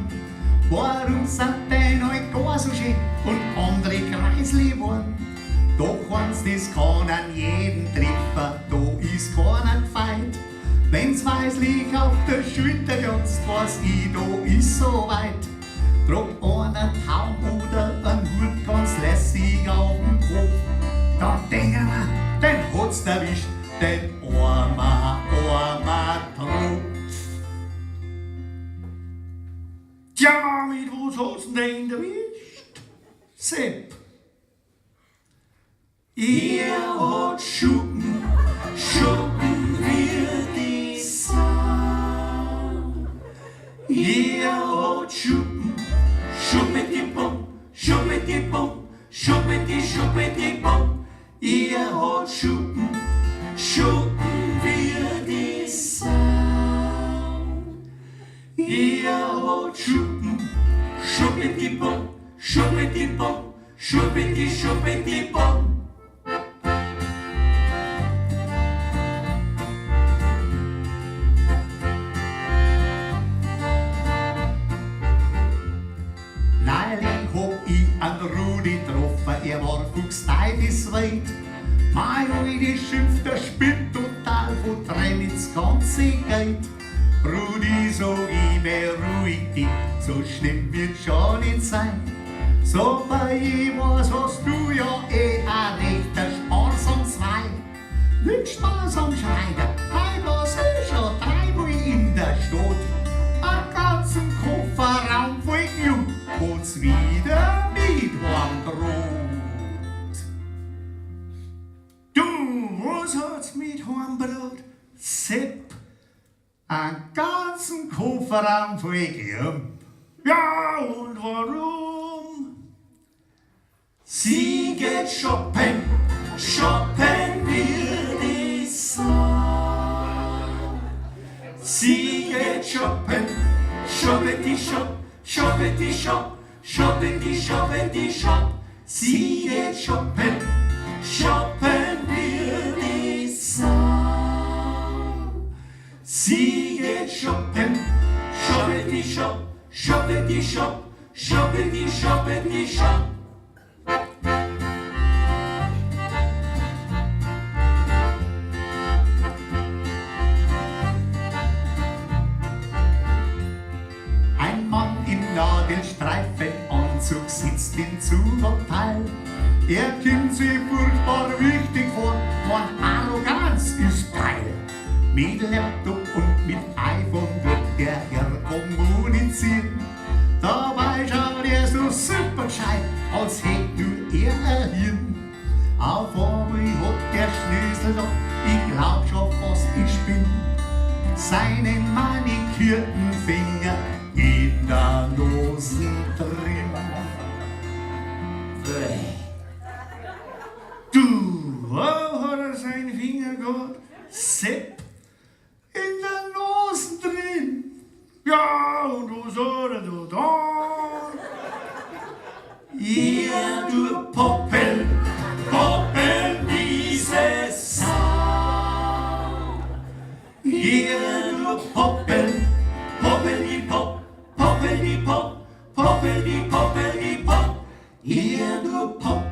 geworden? Warum sind deine halt gar so schön und andere Kreisli geworden? Doch eins, das kann an jeden treffen, da ist keiner gefeit. Wenn's weißlich auf der Schulter glotzt, weiß ich, da ist so weit. Trag einen Taum oder einen Hut ganz lässig auf den Kopf. Dann denken wir, den hat's erwischt, den armer Tropf. Tja, mit was hat's denn erwischt? Sepp. Er hat Schuppen wie die Sau. Er hat Schuppen die-Bum, Schuppeti-Bum. Er hat Schuppen wie die Sau. Er hat Schuppen, Schuppeti-Bum, Schuppeti-Bum. Neulich hab ich an Rudi getroffen, er war fuchsteifelsweit. Mein Rudi schimpft, der spinnt total, wo Trennitz ganze geht. Rudi, sag ich mir ruhig dich, so schlimm wird schon nicht sein. So bei ihm was hast du ja ein rechter Sparsamswein. Nicht sparsam Schreider, ich war's schon dreimal in der Stadt. Einen ganzen Kofferraum voll Glück, wo's wieder mit Heimbrot. Du, was hat's mit Heimbrot? Sepp, einen ganzen Kofferraum voll Glück. Ja, und warum? Sie geht shoppen wie die Sau. Sie geht shoppen Shop. Sie geht shoppen wie die Sau. Sie geht shoppen Shop. Ein Mann im Nadelstreifenanzug sitzt im Zugabteil. Er kommt sich furchtbar wichtig vor, man Arroganz ist Teil. Mit Laptop und mit iPhone wird der Herr kommunizieren. Dabei schaut er so super gescheit, als hätte nur er ein Hirn. Auf einmal hat der Schnösel noch, ich glaub schon fast ich bin, seinen manikürten Finger in der Nase drin. Du, wo hat er seinen Finger gehabt? Sepp, in der Nase drin. Ja, und was hat er da? Ja, du Poppel, diese Sau. Ja, du Poppel, Poppeli-Pop. Ja, du Poppel.